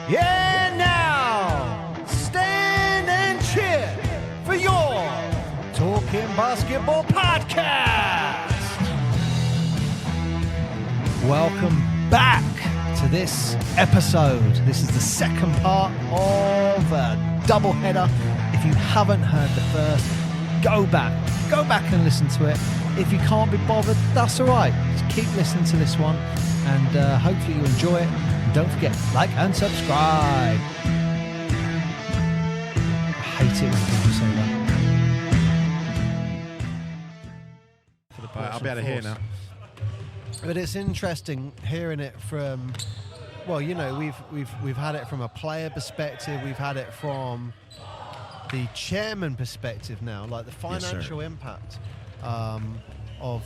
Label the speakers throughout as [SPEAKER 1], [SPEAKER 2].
[SPEAKER 1] Yeah, now stand and cheer for your Talking Basketball podcast. Welcome back to this episode. This is the second part of a double header. If you haven't heard the first, go back and listen to it. If you can't be bothered, that's all right. Just keep listening to this one, and hopefully you enjoy it. And don't forget, like and subscribe. I hate it when people say that.
[SPEAKER 2] I'll be able to hear now.
[SPEAKER 1] But it's interesting hearing it from, well, you know, we've had it from a player perspective, we've had it from the chairman perspective now, like the financial impact of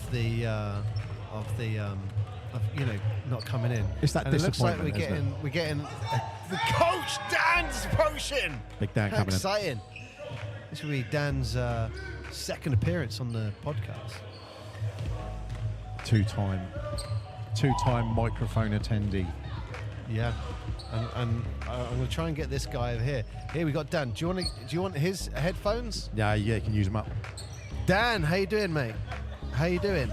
[SPEAKER 1] you know, not coming in.
[SPEAKER 2] It's that
[SPEAKER 1] and it looks like
[SPEAKER 2] disappointment,
[SPEAKER 1] we're getting the coach Dan's potion.
[SPEAKER 2] Big Dan
[SPEAKER 1] How
[SPEAKER 2] coming
[SPEAKER 1] exciting! This will be Dan's second appearance on the podcast.
[SPEAKER 2] in. Two-time microphone attendee.
[SPEAKER 1] Yeah, and I'm going to try and get this guy over here. Here we got Dan. Do you want his headphones?
[SPEAKER 2] Yeah, you can use them up.
[SPEAKER 1] Dan, how you doing, mate? How you doing?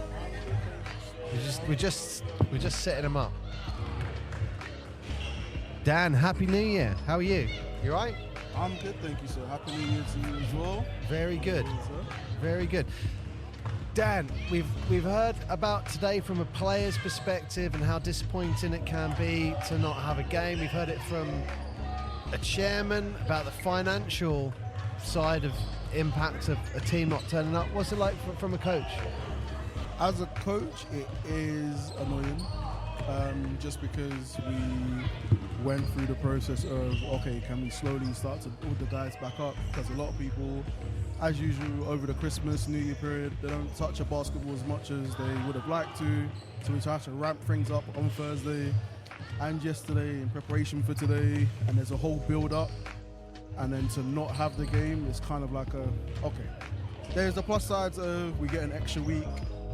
[SPEAKER 1] We're just setting them up. Dan, Happy New Year. How are you? You all right?
[SPEAKER 3] I'm good, thank you, sir. Happy New Year to you as well.
[SPEAKER 1] Very good. Very good. Dan, we've heard about today from a player's perspective and how disappointing it can be to not have a game. We've heard it from a chairman about the financial side of impact of a team not turning up. What's it like from a coach?
[SPEAKER 3] As a coach, it is annoying, just because we went through the process of, okay, can we slowly start to build the guys back up? Because a lot of people, as usual, over the Christmas, New Year period, they don't touch a basketball as much as they would have liked to. So we try to ramp things up on Thursday and yesterday in preparation for today. And there's a whole build-up. And then to not have the game is kind of like okay. There's the plus sides of we get an extra week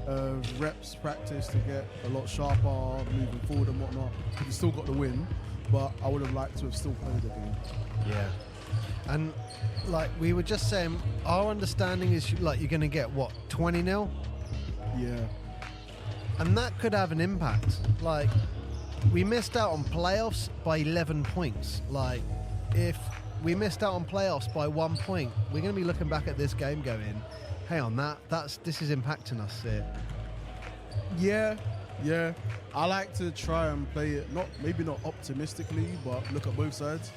[SPEAKER 3] of reps, practice to get a lot sharper, moving forward and whatnot. We still got the win, but I would have liked to have still played the game.
[SPEAKER 1] Yeah. And like we were just saying, our understanding is like you're going to get what, 20-0?
[SPEAKER 3] Yeah.
[SPEAKER 1] And that could have an impact. Like we missed out on playoffs by 11 points. Like if we missed out on playoffs by 1 point, we're going to be looking back at this game going, hang on, this is impacting us here.
[SPEAKER 3] Yeah. I like to try and play it maybe not optimistically, but look at both sides.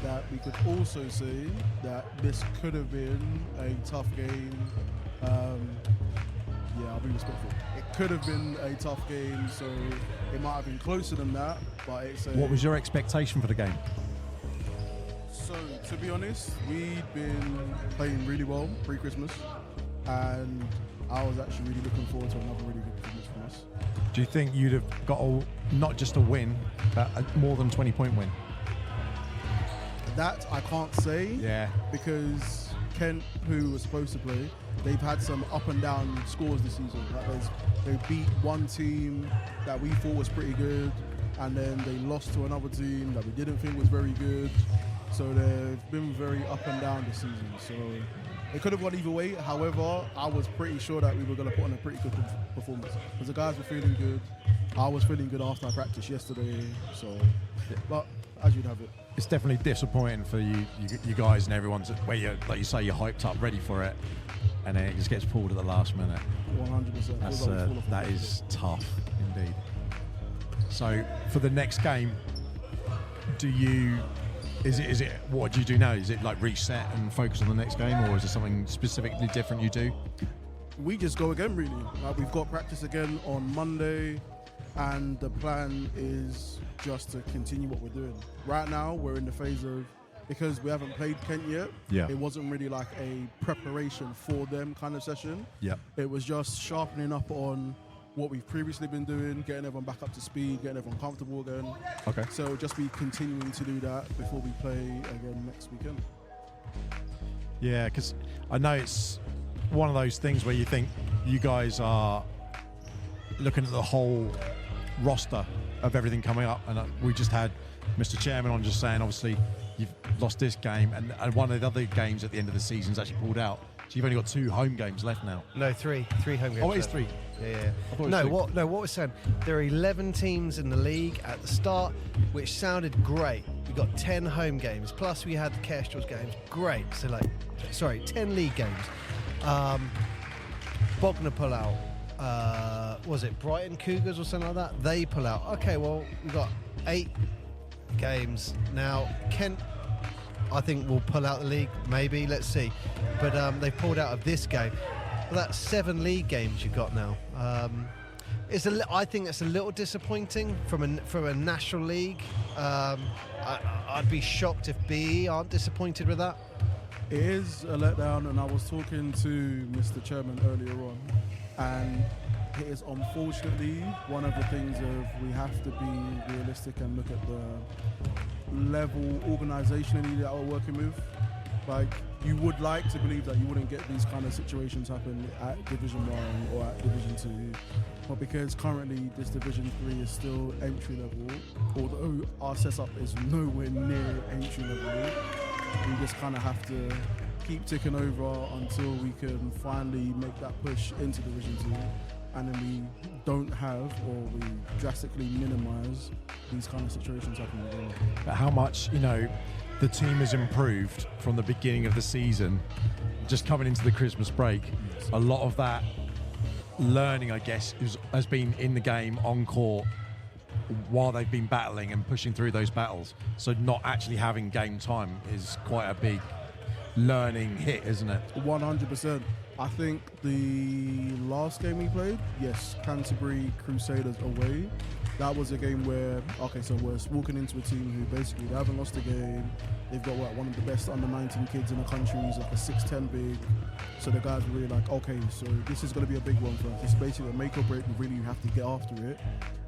[SPEAKER 3] That we could also say that this could have been a tough game. I'll be respectful. It could have been a tough game, so it might have been closer than that. But
[SPEAKER 2] What was your expectation for the game?
[SPEAKER 3] So, to be honest, we'd been playing really well pre-Christmas, and I was actually really looking forward to another really good performance from us.
[SPEAKER 2] Do you think you'd have got not just a win, but a more than 20-point win?
[SPEAKER 3] That I can't say.
[SPEAKER 2] Yeah.
[SPEAKER 3] Because Kent, who was supposed to play, they've had some up and down scores this season. They beat one team that we thought was pretty good, and then they lost to another team that we didn't think was very good. So they've been very up and down this season. So it could have gone either way. However, I was pretty sure that we were going to put on a pretty good performance because the guys were feeling good. I was feeling good after I practiced yesterday. So, but as you'd have it.
[SPEAKER 2] It's definitely disappointing for you guys and everyone's where you, like you say, you're hyped up, ready for it, and then it just gets pulled at the last minute.
[SPEAKER 3] 100%.
[SPEAKER 2] That is tough indeed. So for the next game, is it what do you do now? Is it like reset and focus on the next game, or is there something specifically different you do?
[SPEAKER 3] We just go again, really. We've got practice again on Monday, and the plan is just to continue what we're doing. Right now, we're in the phase of, because we haven't played Kent yet, it wasn't really like a preparation for them kind of session.
[SPEAKER 2] Yeah.
[SPEAKER 3] It was just sharpening up on what we've previously been doing, getting everyone back up to speed, getting everyone comfortable again.
[SPEAKER 2] Okay.
[SPEAKER 3] So just be continuing to do that before we play again next weekend.
[SPEAKER 2] Yeah, because I know it's one of those things where you think you guys are looking at the whole roster of everything coming up. And we just had Mr. Chairman on just saying, obviously, you've lost this game, and one of the other games at the end of the season is actually pulled out. So you've only got 2 home games left now.
[SPEAKER 1] No, three home games.
[SPEAKER 2] Oh, it is
[SPEAKER 1] left.
[SPEAKER 2] 3.
[SPEAKER 1] Yeah.
[SPEAKER 2] I thought it was
[SPEAKER 1] No,
[SPEAKER 2] 2.
[SPEAKER 1] what we're saying, there are 11 teams in the league at the start, which sounded great. We got 10 home games, plus we had the Kestrel's games. Great. So 10 league games. Bognor pull out. Was it Brighton Cougars or something like that? They pull out. Okay, well, we've got 8 games now. Kent, I think, will pull out the league, maybe. Let's see. But they've pulled out of this game. Well, that's 7 league games you've got now. I think it's a little disappointing from a national league. I'd be shocked if BE aren't disappointed with that.
[SPEAKER 3] It is a letdown, and I was talking to Mr. Chairman earlier on, and it is unfortunately one of the things of we have to be realistic and look at the level organisationally that we're working with. Like, you would like to believe that you wouldn't get these kind of situations happen at Division 1 or at Division 2, but because currently this Division 3 is still entry level, although our setup is nowhere near entry level, we just kind of have to keep ticking over until we can finally make that push into Division 2, and then we don't have, or we drastically minimise these kind of situations happening again.
[SPEAKER 2] But how much, the team has improved from the beginning of the season, just coming into the Christmas break.
[SPEAKER 3] Yes.
[SPEAKER 2] A lot of that learning, I guess, has been in the game, on court, while they've been battling and pushing through those battles. So not actually having game time is quite a big learning hit, isn't it?
[SPEAKER 3] 100%. I think the last game we played, yes, Canterbury Crusaders away, that was a game where, so we're walking into a team who basically, they haven't lost a game. They've got one of the best under-19 kids in the country. He's like a 6'10" big. So the guys were really like, okay, so this is going to be a big one for us. It's basically a make or break. We really have to get after it.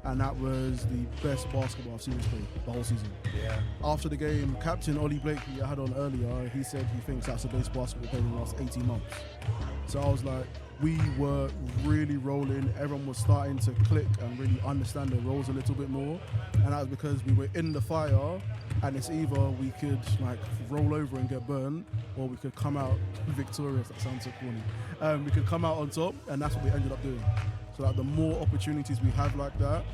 [SPEAKER 3] And that was the best basketball I've seen us play the whole season.
[SPEAKER 1] Yeah.
[SPEAKER 3] After the game, Captain Ollie Blake, who I had on earlier, he said he thinks that's the best basketball played in the last 18 months. So I was like, we were really rolling. Everyone was starting to click and really understand their roles a little bit more. And that was because we were in the fire, and it's either we could roll over and get burned, or we could come out victorious. That sounds so corny. We could come out on top, and that's what we ended up doing. So the more opportunities we have like that,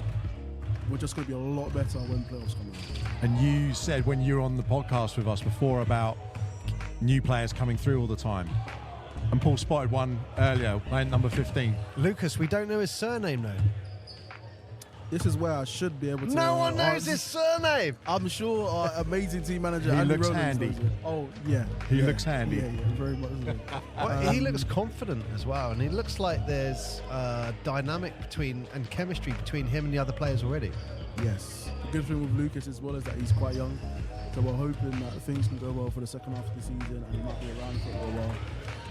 [SPEAKER 3] we're just going to be a lot better when playoffs come in.
[SPEAKER 2] And you said when you were on the podcast with us before about new players coming through all the time. And Paul spotted one earlier, playing number 15.
[SPEAKER 1] Lucas, we don't know his surname though.
[SPEAKER 3] This is where I should be able to.
[SPEAKER 1] No one knows his surname.
[SPEAKER 3] I'm sure our amazing team manager,
[SPEAKER 2] He
[SPEAKER 3] Andy
[SPEAKER 2] looks
[SPEAKER 3] Rowlands,
[SPEAKER 2] handy.
[SPEAKER 3] knows it. Oh, yeah.
[SPEAKER 2] He
[SPEAKER 3] yeah,
[SPEAKER 2] looks handy.
[SPEAKER 3] Yeah, very much so.
[SPEAKER 1] Well, he looks confident as well, and it looks like there's dynamic and chemistry between him and the other players already.
[SPEAKER 3] Yes. The good thing with Lucas as well is that he's quite young, so we're hoping that things can go well for the second half of the season, and he might be around for a little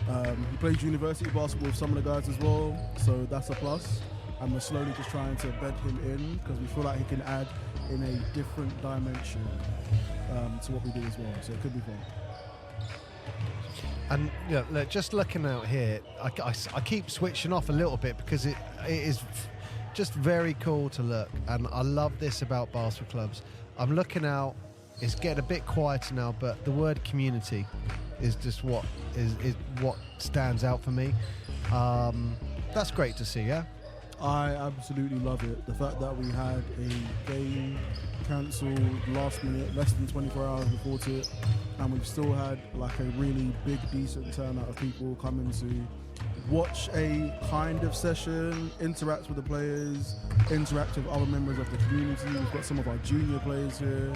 [SPEAKER 3] while. He plays university basketball with some of the guys as well, so that's a plus. And we're slowly just trying to bed him in because we feel like he can add in a different dimension to what we do as well. So it could be fun.
[SPEAKER 1] And look, just looking out here, I keep switching off a little bit because it is just very cool to look. And I love this about basketball clubs. I'm looking out, it's getting a bit quieter now, but the word community is just what is what stands out for me. That's great to see, yeah?
[SPEAKER 3] I absolutely love it. The fact that we had a game cancelled last minute, less than 24 hours before it, and we've still had a really big, decent turnout of people coming to watch a kind of session, interact with the players, interact with other members of the community. We've got some of our junior players here.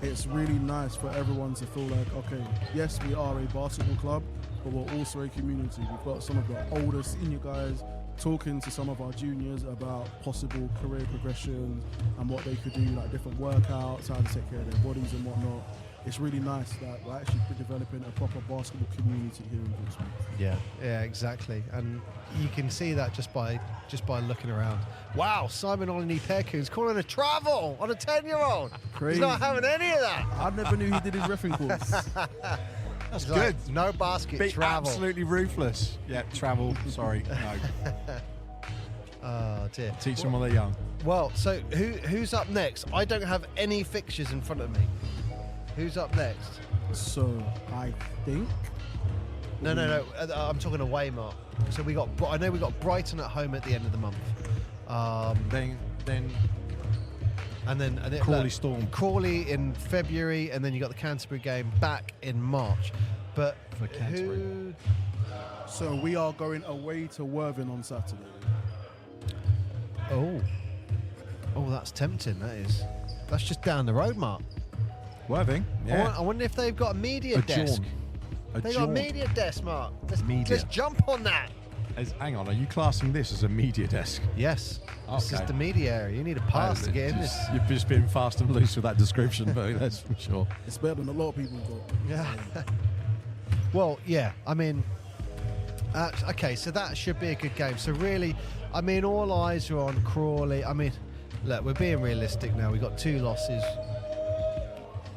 [SPEAKER 3] It's really nice for everyone to feel like, okay, yes, we are a basketball club, but we're also a community. We've got some of the older senior guys talking to some of our juniors about possible career progression and what they could do, different workouts, how to take care of their bodies and whatnot. It's really nice that we're actually developing a proper basketball community here in Portsmouth.
[SPEAKER 1] Yeah, exactly. And you can see that just by looking around. Wow, Simon Olney Perkins calling a travel on a 10-year-old.
[SPEAKER 3] Crazy.
[SPEAKER 1] He's not having any of that.
[SPEAKER 3] I never knew he did his reffing course.
[SPEAKER 2] That's
[SPEAKER 1] He's
[SPEAKER 2] good.
[SPEAKER 1] No basket,
[SPEAKER 2] Be
[SPEAKER 1] travel.
[SPEAKER 2] absolutely ruthless. Yeah, travel. Sorry, no.
[SPEAKER 1] Oh dear.
[SPEAKER 2] Teach them while they're young.
[SPEAKER 1] Well, so who's up next? I don't have any fixtures in front of me. Who's up next?
[SPEAKER 3] So I think.
[SPEAKER 1] No. I'm talking away, Mark. So I know we got Brighton at home at the end of the month.
[SPEAKER 2] Then
[SPEAKER 1] And then
[SPEAKER 2] Crawley Storm.
[SPEAKER 1] Crawley in February, and then you got the Canterbury game back in March. But
[SPEAKER 2] For Canterbury.
[SPEAKER 3] So we are going away to Worthing on Saturday.
[SPEAKER 1] Oh, that's tempting. That is. That's just down the road, Mark.
[SPEAKER 2] Worthing. Yeah.
[SPEAKER 1] I wonder if they've got a media desk. They got a media desk, Mark. Let's jump on that.
[SPEAKER 2] Hang on, are you classing this as a media desk?
[SPEAKER 1] Yes. This is
[SPEAKER 2] Okay.
[SPEAKER 1] the media area. You need a pass to get in this.
[SPEAKER 2] You've just been fast and loose with that description, but that's for sure.
[SPEAKER 3] It's better than a lot of people got.
[SPEAKER 1] Yeah. Well, yeah. I mean, okay, so that should be a good game. So really, I mean, all eyes are on Crawley. I mean, look, we're being realistic now. We've got 2 losses.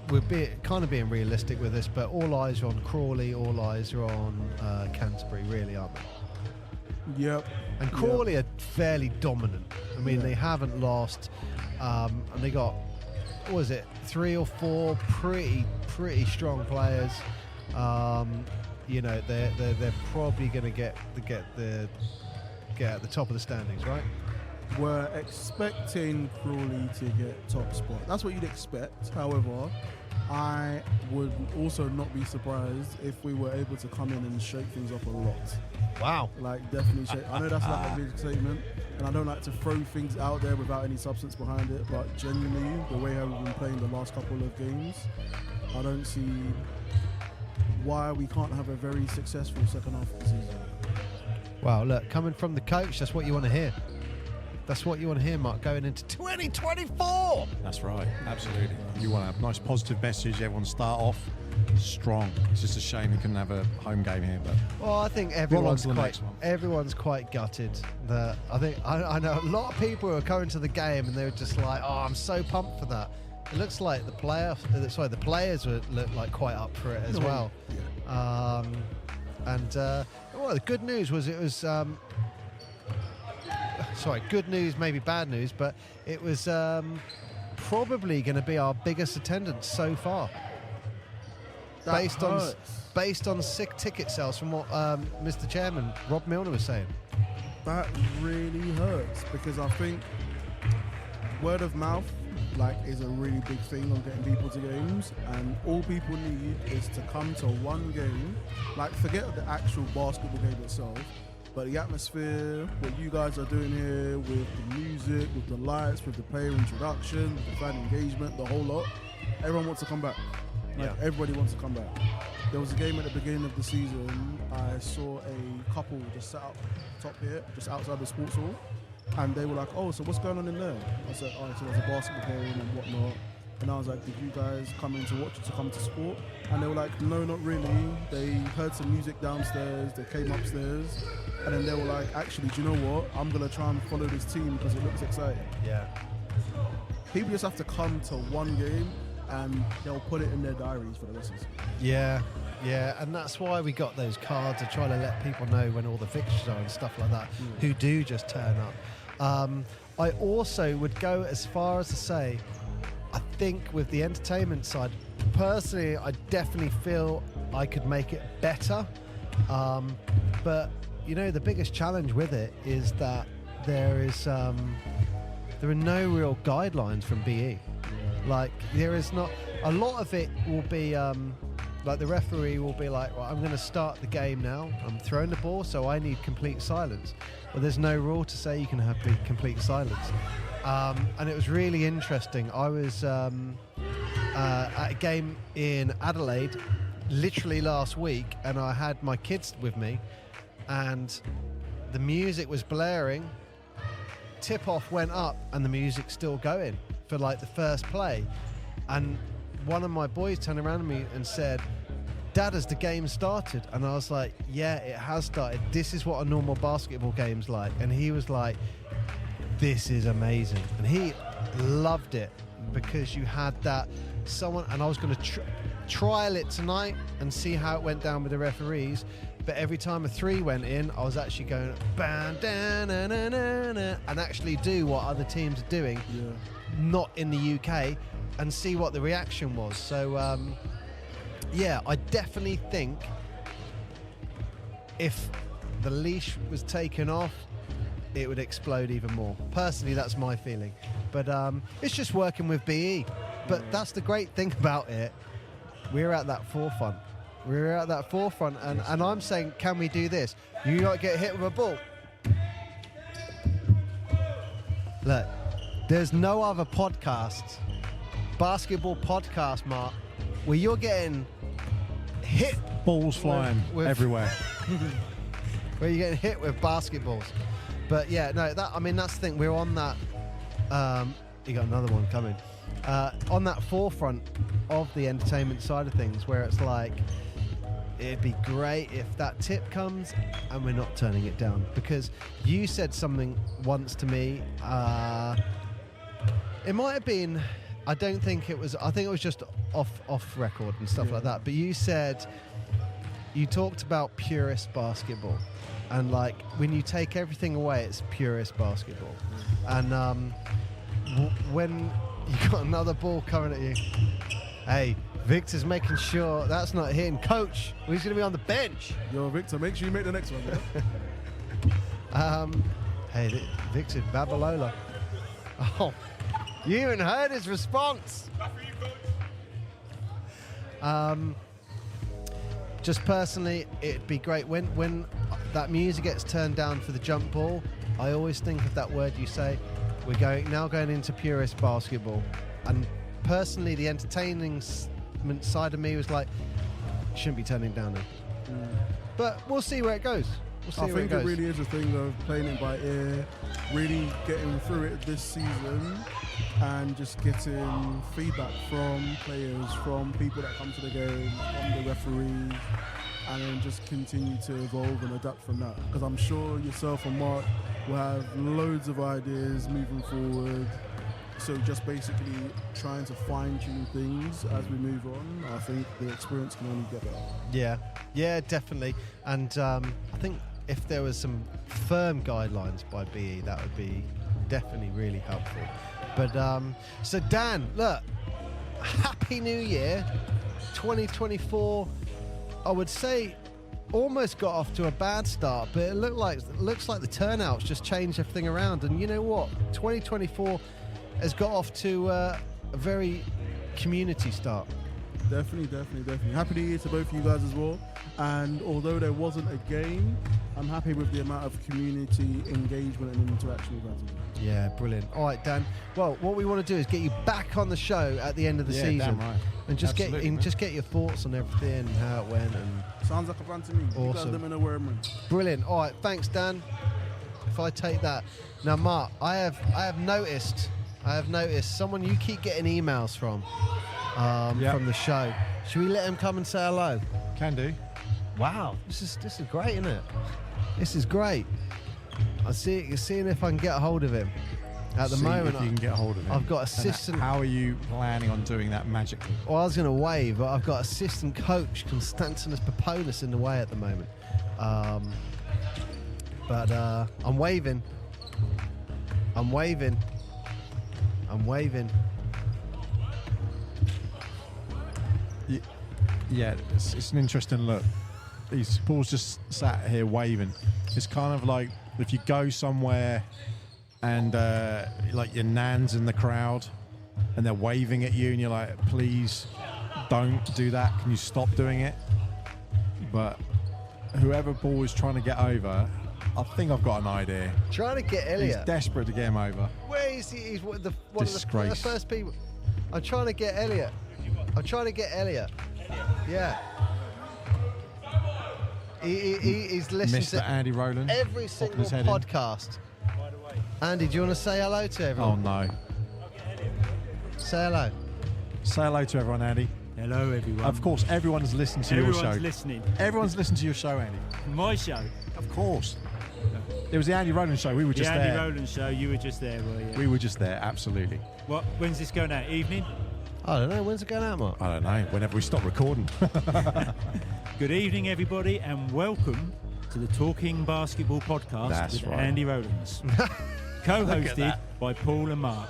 [SPEAKER 1] We're kind of being realistic with this, but all eyes are on Crawley. All eyes are on Canterbury, really, aren't they?
[SPEAKER 3] Yep.
[SPEAKER 1] And Crawley are fairly dominant. I mean, they haven't lost, and they got, what was it, 3 or 4 pretty strong players. You know, they're probably going to get at the top of the standings, right?
[SPEAKER 3] We're expecting Crawley to get top spot. That's what you'd expect. However, I would also not be surprised if we were able to come in and shake things up a lot.
[SPEAKER 1] Wow.
[SPEAKER 3] Like, definitely shake. I know that's like a big statement, and I don't like to throw things out there without any substance behind it, but genuinely, the way how we've been playing the last couple of games, I don't see why we can't have a very successful second half of the season.
[SPEAKER 1] Wow, look, coming from the coach, that's what you want to hear. That's what you want to hear, Mark, going into 2024.
[SPEAKER 2] That's right, absolutely. You want a nice positive message. Everyone start off strong. It's just a shame we couldn't have a home game here. But
[SPEAKER 1] well, I think everyone's quite gutted. That I know a lot of people who are coming to the game and they were just like, "Oh, I'm so pumped for that." It looks like the players look like quite up for it as well.
[SPEAKER 3] Yeah.
[SPEAKER 1] Well, the good news was it was. Sorry, good news, maybe bad news, but it was probably going to be our biggest attendance so far. Based on sick ticket sales from what Mr. Chairman Rob Milner was saying.
[SPEAKER 3] That really hurts because I think word of mouth is a really big thing on getting people to games, and all people need is to come to one game. Forget the actual basketball game itself, but the atmosphere, what you guys are doing here with the music, with the lights, with the player introduction, with the fan engagement, the whole lot. Everyone wants to come back. Everybody wants to come back. There was a game at the beginning of the season. I saw a couple just sat up top here, just outside the sports hall, and they were like, "Oh, so what's going on in there?" I said, "Oh, so there's a basketball game and whatnot." And I was like, "Did you guys come in to watch it, to come to sport?" And they were like, "No, not really." They heard some music downstairs. They came upstairs, and then they were like, "Actually, do you know what? I'm gonna try and follow this team because it looks exciting."
[SPEAKER 1] Yeah.
[SPEAKER 3] People just have to come to one game, and they'll put it in their diaries for the rest of the season.
[SPEAKER 1] Yeah, and that's why we got those cards to try to let people know when all the fixtures are and stuff like that, who do just turn up. I also would go as far as to say, I think with the entertainment side, personally, I definitely feel I could make it better. But, the biggest challenge with it is that there are no real guidelines from BE. There is not, a lot of it will be, the referee will be like, "Well, I'm going to start the game now. I'm throwing the ball, so I need complete silence." Well, there's no rule to say you can have the complete silence. And it was really interesting. I was at a game in Adelaide literally last week, and I had my kids with me, and the music was blaring. Tip-off went up, and the music's still going for the first play. And one of my boys turned around to me and said, "Dad, has the game started?" And I was like, "Yeah, it has started. This is what a normal basketball game's like." And he was like, "This is amazing." And he loved it because you had that someone, and I was going to trial it tonight and see how it went down with the referees. But every time a 3 went in, I was actually going bam, da, na, na, na, na, and actually do what other teams are doing, not in the UK, and see what the reaction was. So, I definitely think if the leash was taken off, it would explode even more. Personally, that's my feeling. But it's just working with BE. But that's the great thing about it. We're at that forefront. And I'm saying, can we do this? You got to get hit with a ball. Look, there's no other podcast, basketball podcast, Mark, where you're getting hit.
[SPEAKER 2] Balls flying everywhere.
[SPEAKER 1] Where you're getting hit with basketballs. But yeah, no, that's the thing. We're on that. You got another one coming. On that forefront of the entertainment side of things, where it's like, it'd be great if that tip comes and we're not turning it down. Because you said something once to me. It might have been. I think it was just off record and stuff like that. But you said, you talked about purist basketball, and like when you take everything away, it's purist basketball. And when you got another ball coming at you, hey, Victor's making sure that's not hitting. Coach, he's going to be on the bench.
[SPEAKER 3] Yo, Victor, make sure you make the next one.
[SPEAKER 1] Hey, Victor Babalola. Oh, you even heard his response. Just personally, it'd be great when that music gets turned down for the jump ball. I always think of that word you say. We're now going into purist basketball, and personally, the entertaining side of me was like, shouldn't be turning down there. But we'll see where it goes.
[SPEAKER 3] I think it really is a thing of playing it by ear, really getting through it this season, and just getting feedback from players, from people that come to the game, from the referees, and then just continue to evolve and adapt from that. Because I'm sure yourself and Mark will have loads of ideas moving forward. So just basically trying to fine-tune things as we move on. I think the experience can only get better.
[SPEAKER 1] Yeah, definitely. And I think if there was some firm guidelines by BE, that would be definitely really helpful. But so Dan, look, Happy New Year 2024. I would say almost got off to a bad start, but it looks like the turnouts just changed everything around. And you know what? 2024 has got off to a very community start.
[SPEAKER 3] Definitely. Happy New Year to both of you guys as well. And although there wasn't a game, I'm happy with the amount of community engagement and interaction we've had.
[SPEAKER 1] Yeah, brilliant. All right, Dan. Well, what we want to do is get you back on the show at the end of the season,
[SPEAKER 2] damn right.
[SPEAKER 1] and just get your thoughts on everything and how it went. And
[SPEAKER 3] sounds like a plan to me.
[SPEAKER 1] Awesome.
[SPEAKER 3] You guys let me know where I'm in.
[SPEAKER 1] Brilliant. All right, thanks, Dan. If I take that now, Mark, I have noticed someone you keep getting emails from the show. Should we let him come and say hello?
[SPEAKER 2] Can do.
[SPEAKER 1] Wow, this is great, isn't it? This is great. I'm seeing if I can get a hold of him. At the moment,
[SPEAKER 2] if you can get a hold of him.
[SPEAKER 1] I've got assistant.
[SPEAKER 2] How are you planning on doing that magically?
[SPEAKER 1] Well, I was going to wave, but I've got assistant coach Konstantinos Papolis in the way at the moment. But I'm waving.
[SPEAKER 2] Yeah, it's an interesting look. Paul's just sat here waving. It's kind of like if you go somewhere and like your nan's in the crowd and they're waving at you and you're like, please don't do that. Can you stop doing it? But whoever Paul is trying to get over, I think I've got an idea.
[SPEAKER 1] Trying to get Elliot.
[SPEAKER 2] He's desperate to get him over.
[SPEAKER 1] Where is he? He's one of the first people. I'm trying to get Elliot. Yeah. He's listening
[SPEAKER 2] Mr.
[SPEAKER 1] to
[SPEAKER 2] Andy Rowland,
[SPEAKER 1] every single podcast. Andy, do you want to say hello to everyone?
[SPEAKER 2] Oh, no.
[SPEAKER 1] Say hello.
[SPEAKER 2] Say hello to everyone, Andy.
[SPEAKER 4] Hello, everyone.
[SPEAKER 2] Of course, everyone's listening to your show.
[SPEAKER 4] Everyone's listening.
[SPEAKER 2] Everyone's listening to your show, Andy.
[SPEAKER 4] My show?
[SPEAKER 2] Of course. It was the Andy Rowland show. We were just there.
[SPEAKER 4] The Andy Rowland show. You were just there, were you?
[SPEAKER 2] We were just there, absolutely.
[SPEAKER 4] When's this going out? Evening?
[SPEAKER 1] I don't know. When's it going out, Mark?
[SPEAKER 2] I don't know. Whenever we stop recording.
[SPEAKER 4] Good evening, everybody, and welcome to the Talking Basketball Podcast
[SPEAKER 2] That's
[SPEAKER 4] with
[SPEAKER 2] right.
[SPEAKER 4] Andy Rowlands, co-hosted by Paul and Mark.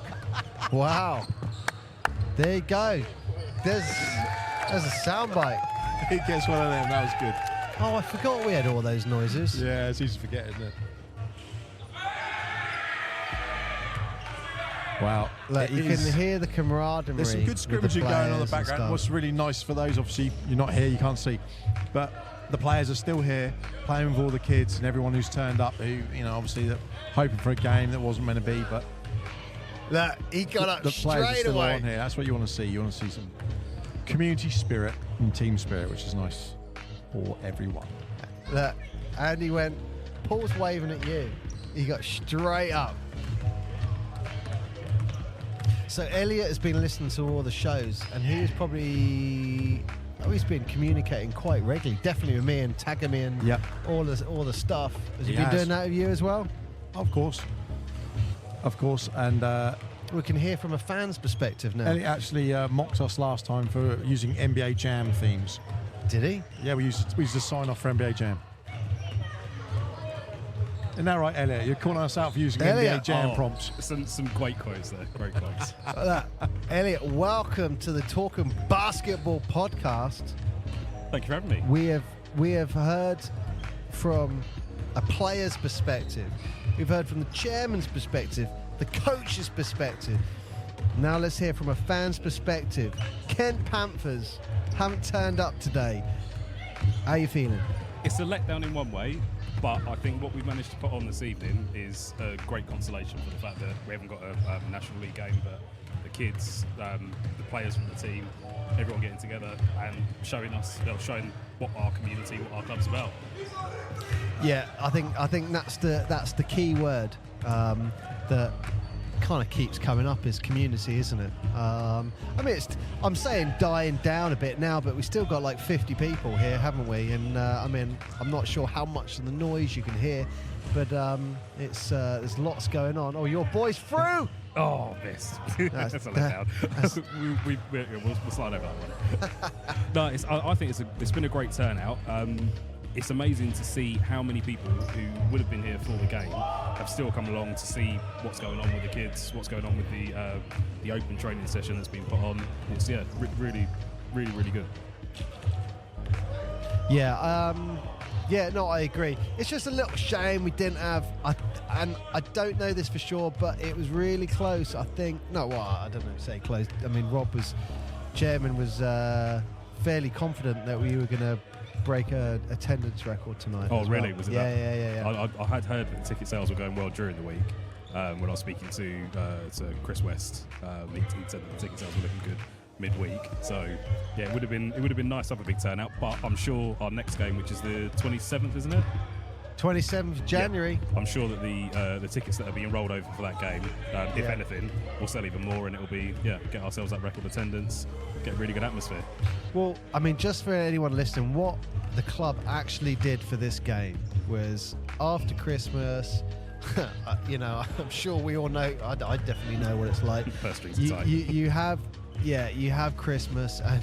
[SPEAKER 1] Wow. There you go. There's a soundbite.
[SPEAKER 2] He gets one of them. That was good.
[SPEAKER 1] Oh, I forgot we had all those noises.
[SPEAKER 2] Yeah, it's easy to forget, isn't it? Wow.
[SPEAKER 1] Look, you
[SPEAKER 2] is-
[SPEAKER 1] can hear the camaraderie.
[SPEAKER 2] There's some good
[SPEAKER 1] with
[SPEAKER 2] scrimmaging going on in the
[SPEAKER 1] players and
[SPEAKER 2] background.
[SPEAKER 1] stuff.
[SPEAKER 2] What's really nice for those, obviously, you're not here, you can't see, but the players are still here, playing with all the kids and everyone who's turned up, who, obviously, that hoping for a game that wasn't meant to be, but
[SPEAKER 1] Look, he got up
[SPEAKER 2] the players are
[SPEAKER 1] straight
[SPEAKER 2] still
[SPEAKER 1] away.
[SPEAKER 2] on here. That's what you want to see. You want to see some community spirit and team spirit, which is nice for everyone.
[SPEAKER 1] Look, and he went, Paul's waving at you. He got straight up. So Elliot has been listening to all the shows, and he's been communicating quite regularly, definitely with me and tagging me and
[SPEAKER 2] Yep.
[SPEAKER 1] all the stuff. Has he
[SPEAKER 2] He
[SPEAKER 1] been
[SPEAKER 2] has.
[SPEAKER 1] doing that with you as well?
[SPEAKER 2] Of course, and
[SPEAKER 1] We can hear from a fan's perspective now.
[SPEAKER 2] Elliot actually mocked us last time for using NBA Jam themes.
[SPEAKER 1] Did he?
[SPEAKER 2] Yeah, we used to sign off for NBA Jam. Isn't that right, Elliot? You're calling us out for using
[SPEAKER 1] Elliot.
[SPEAKER 2] NBA Jam
[SPEAKER 5] Oh,
[SPEAKER 2] prompts.
[SPEAKER 5] Some great quotes there. Great quotes.
[SPEAKER 1] Elliot, welcome to the Talking Basketball Podcast.
[SPEAKER 5] Thank you for having me.
[SPEAKER 1] We have heard from a player's perspective. We've heard from the chairman's perspective, the coach's perspective. Now let's hear from a fan's perspective. Kent Panthers haven't turned up today. How are you feeling?
[SPEAKER 5] It's a letdown in one way, but I think what we've managed to put on this evening is a great consolation for the fact that we haven't got a National League game, but the kids, the players from the team, everyone getting together and showing what our community, what our club's about.
[SPEAKER 1] Yeah, I think that's the key word that kind of keeps coming up is community, isn't it? I'm saying dying down a bit now, but we still got like 50 people here, haven't we? And I'm not sure how much of the noise you can hear, but it's there's lots going on. Oh, your boy's through.
[SPEAKER 5] Oh, this. That's a letdown. We'll slide over that one. No, I think it's been a great turnout. It's amazing to see how many people who would have been here for the game have still come along to see what's going on with the kids, what's going on with the open training session that's been put on. It's really, really, really good.
[SPEAKER 1] Yeah, no, I agree. It's just a little shame we didn't have, and I don't know this for sure, but it was really close. I think, I don't know, say close. I mean, chairman was fairly confident that we were going to break a attendance record tonight.
[SPEAKER 5] Oh,
[SPEAKER 1] as
[SPEAKER 5] really?
[SPEAKER 1] well.
[SPEAKER 5] Was it
[SPEAKER 1] Yeah,
[SPEAKER 5] that?
[SPEAKER 1] yeah.
[SPEAKER 5] I had heard that the ticket sales were going well during the week. When I was speaking to Chris West, he said that the ticket sales were looking good midweek. So yeah, it would have been nice to have a big turnout. But I'm sure our next game, which is the 27th, isn't it?
[SPEAKER 1] 27th of January.
[SPEAKER 5] Yeah. I'm sure that the tickets that are being rolled over for that game, if anything, will sell even more, and it'll be get ourselves that record attendance, get a really good atmosphere.
[SPEAKER 1] Well, I mean, just for anyone listening, what the club actually did for this game was after Christmas. I'm sure we all know. I definitely know what it's like.
[SPEAKER 5] First strings are tight.
[SPEAKER 1] You have Christmas and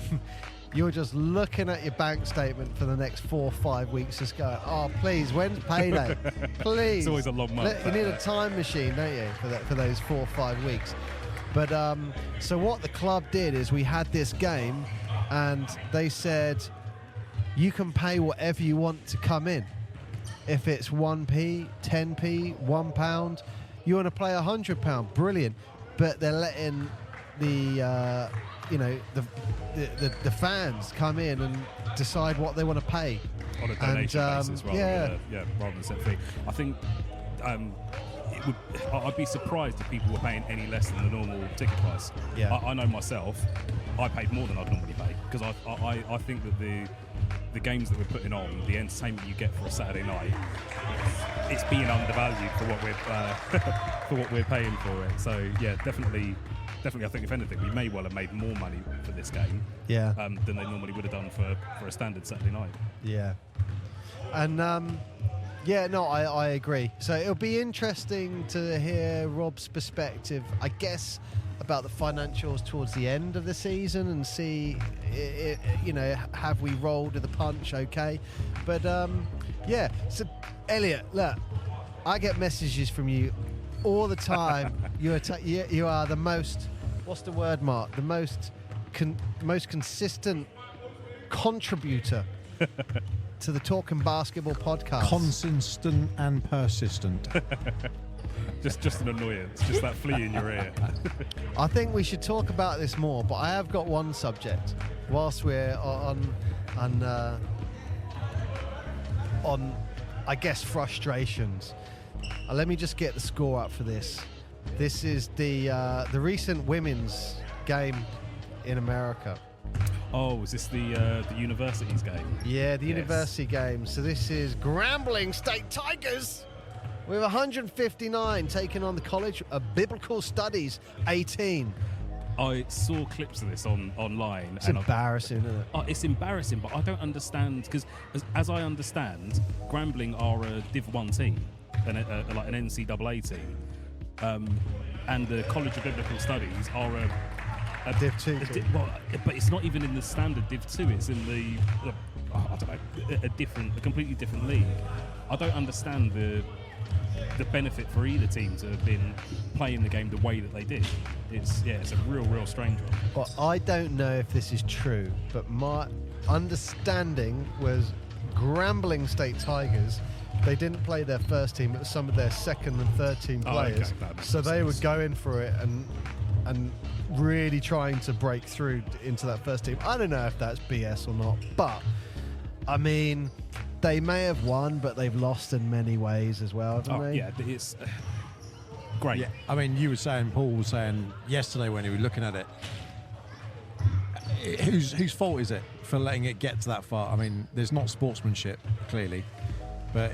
[SPEAKER 1] you're just looking at your bank statement for the next 4 or 5 weeks, just going, oh, please, when's payday? Please.
[SPEAKER 5] It's always a long month.
[SPEAKER 1] You need a time machine, don't you, for those 4 or 5 weeks? But so what the club did is we had this game, and they said you can pay whatever you want to come in. If it's 1p, 10p, £1, you want to play £100, brilliant. But they're letting the fans come in and decide what they want to pay
[SPEAKER 5] On a donation basis rather
[SPEAKER 1] yeah.
[SPEAKER 5] than set fee. I think I'd be surprised if people were paying any less than the normal ticket price.
[SPEAKER 1] Yeah.
[SPEAKER 5] I know myself, I paid more than I'd normally pay because I think that the games that we're putting on, the entertainment you get for a Saturday night, it's being undervalued for what we're paying for it. So yeah, definitely. I think if anything, we may well have made more money for this game than they normally would have done for a standard Saturday night.
[SPEAKER 1] Yeah. And I agree. So it'll be interesting to hear Rob's perspective, I guess, about the financials towards the end of the season and see, have we rolled with the punch? Okay, but yeah. So, Elliot, look, I get messages from you all the time. You are the most. What's the word, Mark? The most consistent contributor to the Talking Basketball podcast.
[SPEAKER 2] Consistent and persistent.
[SPEAKER 5] Just an annoyance, just that flea in your ear.
[SPEAKER 1] I think we should talk about this more, but I have got one subject whilst we're on I guess frustrations. Let me just get the score up for this. This is the recent women's game in America.
[SPEAKER 5] Oh, is this the universities game?
[SPEAKER 1] Yeah, the
[SPEAKER 5] Yes.
[SPEAKER 1] university game. So this is Grambling State Tigers with 159 taking on the College of Biblical Studies 18.
[SPEAKER 5] I saw clips of this online.
[SPEAKER 1] It's embarrassing, isn't it?
[SPEAKER 5] It's embarrassing, but I don't understand, because as I understand, Grambling are a Div 1 team, like an NCAA team, and the College of Biblical Studies are a
[SPEAKER 1] Div 2 team.
[SPEAKER 5] but it's not even in the standard Div 2. It's in the I don't know, a completely different league. I don't understand the benefit for either team to have been playing the game the way that they did. It's a real strange one.
[SPEAKER 1] Well, I don't know if this is true, but my understanding was Grambling State Tigers, they didn't play their first team, but some of their second and third team players.
[SPEAKER 5] Okay, that makes
[SPEAKER 1] So they
[SPEAKER 5] sense.
[SPEAKER 1] were going for it and really trying to break through into that first team. I don't know if that's BS or not, but I mean, they may have won, but they've lost in many ways as well, haven't they?
[SPEAKER 5] Yeah, it's great.
[SPEAKER 2] Yeah, I mean, Paul was saying yesterday when he was looking at it, whose fault is it for letting it get to that far? I mean, there's not sportsmanship, clearly, but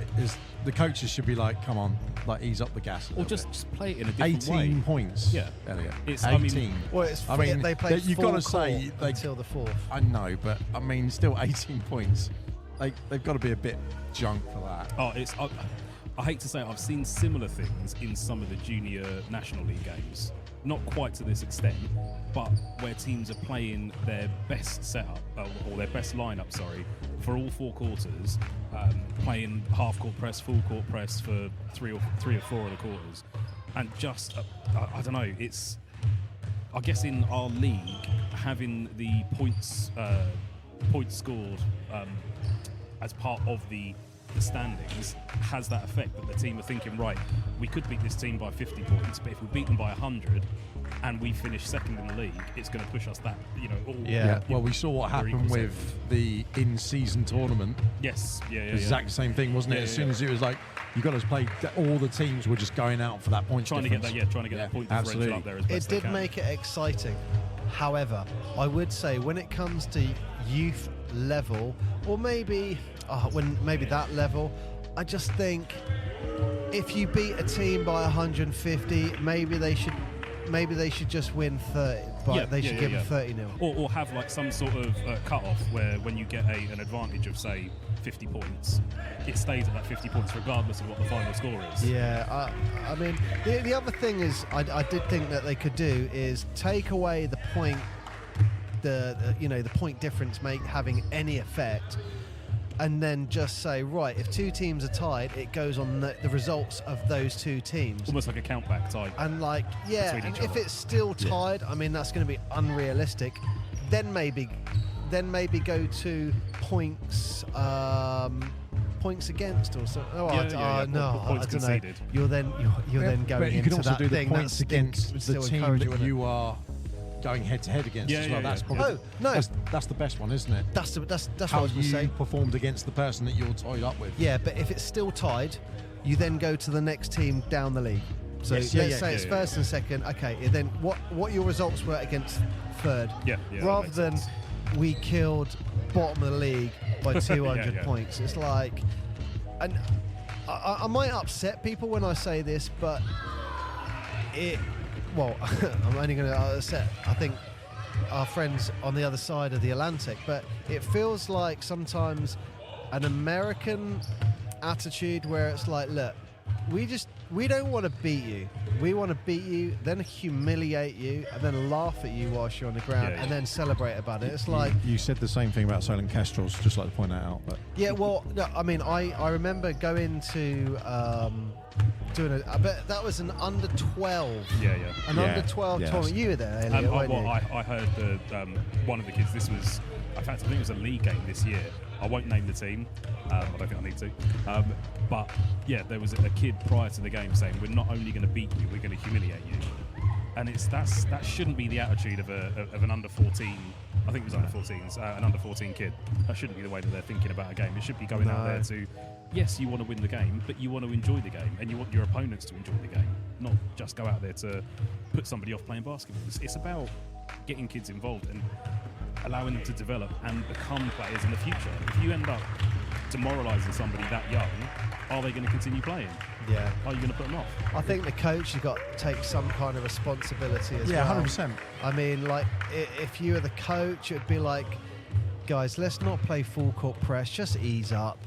[SPEAKER 2] the coaches should be like, come on, like ease up the gas a
[SPEAKER 5] Or
[SPEAKER 2] little
[SPEAKER 5] just
[SPEAKER 2] bit.
[SPEAKER 5] play it in a different
[SPEAKER 2] 18
[SPEAKER 5] way.
[SPEAKER 2] points,
[SPEAKER 5] Yeah.
[SPEAKER 2] Elliot.
[SPEAKER 5] It's-
[SPEAKER 2] 18.
[SPEAKER 1] Well, they played
[SPEAKER 2] you've
[SPEAKER 1] full
[SPEAKER 2] got to say
[SPEAKER 1] court until the fourth.
[SPEAKER 2] I know, but I mean, still 18 points. They've got to be a bit junk for that.
[SPEAKER 5] I hate to say it, I've seen similar things in some of the junior National League games. Not quite to this extent, but where teams are playing their best setup, or their best lineup, for all four quarters, playing half-court press, full-court press for three or four of the quarters. And just, I don't know, it's... I guess in our league, having the points scored as part of the standings has that effect that the team are thinking, right, we could beat this team by 50 points, but if we beat them by 100 and we finish second in the league, it's going to push us that, all.
[SPEAKER 2] Yeah. Well, we saw what
[SPEAKER 5] Very
[SPEAKER 2] happened
[SPEAKER 5] equal
[SPEAKER 2] with the in-season tournament.
[SPEAKER 5] Yes. Yeah.
[SPEAKER 2] Exact same thing, wasn't it?
[SPEAKER 5] Yeah,
[SPEAKER 2] As soon as it was like, you got to play, all the teams were just going out for that point
[SPEAKER 5] Trying to get that point differential up there as
[SPEAKER 1] It
[SPEAKER 5] best they
[SPEAKER 1] did
[SPEAKER 5] can.
[SPEAKER 1] make it exciting. However, I would say when it comes to youth level, or maybe that level, I just think if you beat a team by 150, maybe they should just win 30. But they should give them 30-0.
[SPEAKER 5] Or have like some sort of cut-off where when you get an advantage of, say, 50 points, it stays at that 50 points regardless of what the final score is.
[SPEAKER 1] Yeah, I mean, the other thing is I did think that they could do is take away the point, the point difference having any effect, and then just say, right, if two teams are tied, it goes on the results of those two teams.
[SPEAKER 5] Almost like a countback tie.
[SPEAKER 1] And
[SPEAKER 5] Between
[SPEAKER 1] and
[SPEAKER 5] each
[SPEAKER 1] if
[SPEAKER 5] other.
[SPEAKER 1] it's still tied, I mean, that's going to be unrealistic. Then maybe go to points against or something. No,
[SPEAKER 5] Points
[SPEAKER 1] I don't know.
[SPEAKER 5] conceded.
[SPEAKER 1] You're then going
[SPEAKER 2] but you
[SPEAKER 1] into
[SPEAKER 2] can also
[SPEAKER 1] that
[SPEAKER 2] do the
[SPEAKER 1] thing
[SPEAKER 2] points
[SPEAKER 1] that
[SPEAKER 2] against the
[SPEAKER 1] still
[SPEAKER 2] team
[SPEAKER 1] encouraging,
[SPEAKER 2] that
[SPEAKER 1] isn't it?
[SPEAKER 2] you are going head-to-head against
[SPEAKER 5] Yeah,
[SPEAKER 2] as well.
[SPEAKER 5] yeah,
[SPEAKER 2] That's
[SPEAKER 5] yeah.
[SPEAKER 2] probably
[SPEAKER 1] no.
[SPEAKER 2] that's the best one, isn't it?
[SPEAKER 1] That's what I
[SPEAKER 2] How
[SPEAKER 1] was going to
[SPEAKER 2] you
[SPEAKER 1] say.
[SPEAKER 2] performed against the person that you're tied up with.
[SPEAKER 1] Yeah, but if it's still tied, you then go to the next team down the league. So
[SPEAKER 2] Yes,
[SPEAKER 1] let's
[SPEAKER 2] yeah,
[SPEAKER 1] say
[SPEAKER 2] yeah,
[SPEAKER 1] it's
[SPEAKER 5] yeah,
[SPEAKER 1] first and second. Okay, and then what your results were against third?
[SPEAKER 5] Yeah, that
[SPEAKER 1] rather
[SPEAKER 5] makes
[SPEAKER 1] than
[SPEAKER 5] sense.
[SPEAKER 1] we killed bottom of the league by 200
[SPEAKER 5] Yeah.
[SPEAKER 1] points. It's like, and I might upset people when I say this, but I'm only going to upset, I think, our friends on the other side of the Atlantic, but it feels like sometimes an American attitude where it's like, look, we don't want to beat you. We want to beat you, then humiliate you, and then laugh at you whilst you're on the ground, and then celebrate about it. It's like
[SPEAKER 2] you said the same thing about Solent Kestrels. Just like to point that out. But
[SPEAKER 1] yeah, well, no, I mean, I remember going to doing I bet that was an under 12. An under 12 tournament. You were there, Elliot, weren't you?
[SPEAKER 5] I heard one of the kids. This was, in fact, I think it was a league game this year. I won't name the team. I don't think I need to. But yeah, there was a kid prior to the game saying, "We're not only going to beat you, we're going to humiliate you." And that shouldn't be the attitude of an under 14. I think it was under 14s, an under 14 kid. That shouldn't be the way that they're thinking about a game. It should be going out there to, yes, you want to win the game, but you want to enjoy the game, and you want your opponents to enjoy the game, not just go out there to put somebody off playing basketball. It's about getting kids involved and allowing them to develop and become players in the future. If you end up demoralising somebody that young, are they going to continue playing?
[SPEAKER 1] Yeah.
[SPEAKER 5] Are you going to put them off?
[SPEAKER 1] I think the coach has got to take some kind of responsibility as well.
[SPEAKER 2] 100%.
[SPEAKER 1] I mean, like, if you were the coach, it'd be like, guys, let's not play full court press. Just ease up.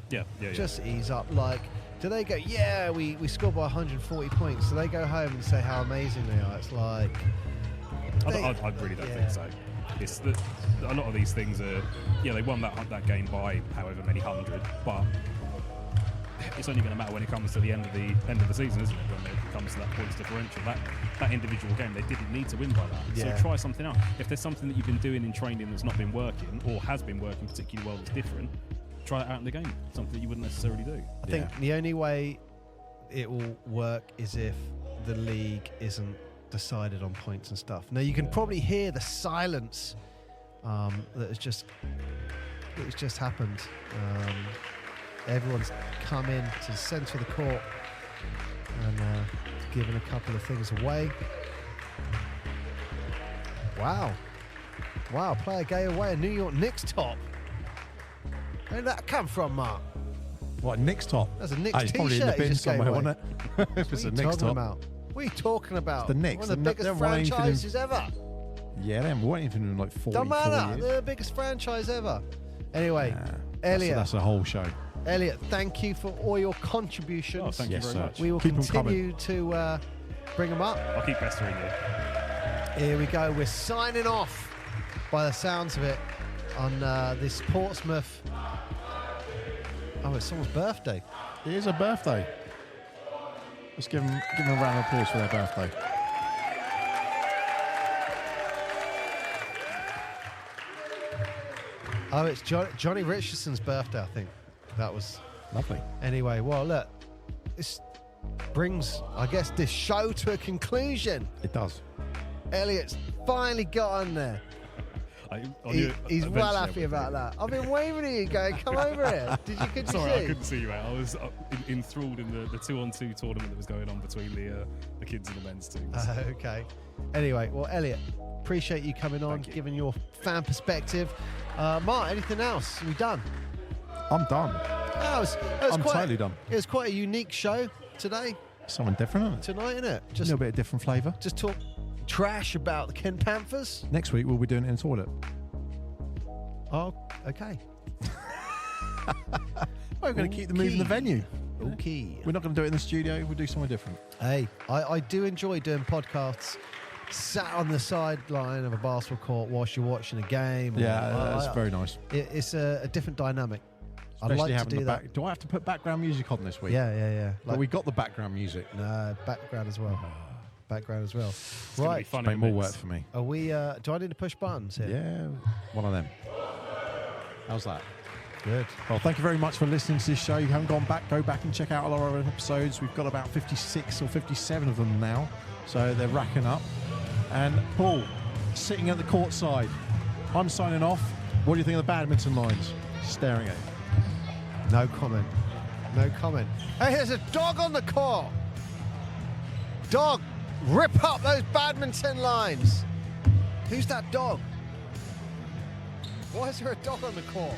[SPEAKER 1] Just ease up. Like, do they go, we scored by 140 points? Do they go home and say how amazing they are? It's like...
[SPEAKER 5] I really don't think so. It's a lot of these things are, they won that game by however many hundred, but it's only going to matter when it comes to the end of the season, isn't it? When it comes to that points differential, that individual game, they didn't need to win by that. So try something out. If there's something that you've been doing in training that's not been working, or has been working particularly well that's different, try it out in the game. Something that you wouldn't necessarily do.
[SPEAKER 1] I think the only way it will work is if the league isn't decided on points and stuff. Now you can probably hear the silence that has just happened. Everyone's come in to the centre of the court and given a couple of things away. Wow, player gave away a New York Knicks top. Where did that come from, Mark?
[SPEAKER 2] What, Knicks top?
[SPEAKER 1] That's a Knicks
[SPEAKER 2] it's probably in the
[SPEAKER 1] t-shirt he
[SPEAKER 2] bin
[SPEAKER 1] just gave
[SPEAKER 2] somewhere,
[SPEAKER 1] away.
[SPEAKER 2] wasn't it? If it's a Knicks top.
[SPEAKER 1] What are you talking about?
[SPEAKER 2] It's the Knicks.
[SPEAKER 1] One of the biggest franchises ever.
[SPEAKER 2] Yeah, they haven't won anything in like 40
[SPEAKER 1] Don't matter.
[SPEAKER 2] years.
[SPEAKER 1] They're the biggest franchise ever. Anyway, Elliot.
[SPEAKER 2] That's a whole show.
[SPEAKER 1] Elliot, thank you for all your contributions.
[SPEAKER 5] Oh, thank you very much.
[SPEAKER 1] We will
[SPEAKER 2] Keep 'em
[SPEAKER 1] continue to bring them up.
[SPEAKER 5] I'll keep pestering you.
[SPEAKER 1] Here we go. We're signing off, by the sounds of it, on this Portsmouth. Oh, it's someone's birthday.
[SPEAKER 2] It is a birthday. Let's give them a round of applause for their birthday.
[SPEAKER 1] Oh, it's Johnny Richardson's birthday, I think. That was
[SPEAKER 2] lovely.
[SPEAKER 1] Anyway, well, look, this brings, I guess, this show to a conclusion.
[SPEAKER 2] It does.
[SPEAKER 1] Elliot's finally got on there. He's well happy about that. I've been waving at you going, come over here. Could you
[SPEAKER 5] Sorry,
[SPEAKER 1] see?
[SPEAKER 5] I couldn't see you out. I was enthralled in the 2-on-2 tournament that was going on between the kids and the men's teams.
[SPEAKER 1] Okay. Anyway, well, Elliot, appreciate you coming on, giving your fan perspective. Mark, anything else? Are we done?
[SPEAKER 2] I'm done.
[SPEAKER 1] I'm
[SPEAKER 2] totally done.
[SPEAKER 1] It was quite a unique show today.
[SPEAKER 2] Something different, isn't it?
[SPEAKER 1] Tonight, isn't it?
[SPEAKER 2] Just a little bit of different flavour.
[SPEAKER 1] Just talk trash about the Kent Panthers.
[SPEAKER 2] Next week we'll be doing it in the toilet.
[SPEAKER 1] Oh, okay.
[SPEAKER 2] We're going to keep the mood in the venue.
[SPEAKER 1] Okay.
[SPEAKER 2] We're not going to do it in the studio. We'll do somewhere different.
[SPEAKER 1] Hey, I do enjoy doing podcasts sat on the sideline of a basketball court whilst you're watching a game.
[SPEAKER 2] Yeah, that's very nice.
[SPEAKER 1] It's a different dynamic.
[SPEAKER 2] Especially
[SPEAKER 1] I'd like to do that.
[SPEAKER 2] Do I have to put background music on this week?
[SPEAKER 1] Yeah.
[SPEAKER 2] But we got the background music.
[SPEAKER 1] No, background as well. Background as well.
[SPEAKER 5] It's
[SPEAKER 1] Right.
[SPEAKER 5] fun
[SPEAKER 2] Make more work for me.
[SPEAKER 1] Are we? Do I need to push buttons here?
[SPEAKER 2] Yeah, one of them. How's that?
[SPEAKER 1] Good.
[SPEAKER 2] Well, thank you very much for listening to this show. If you haven't gone back, go back and check out all our other episodes. We've got about 56 or 57 of them now, so they're racking up. And Paul, sitting at the court side, I'm signing off. What do you think of the badminton lines? Staring at you.
[SPEAKER 1] No comment. No comment. Hey, there's a dog on the court. Dog, rip up those badminton lines. Who's that dog? Why is there a dog on the court?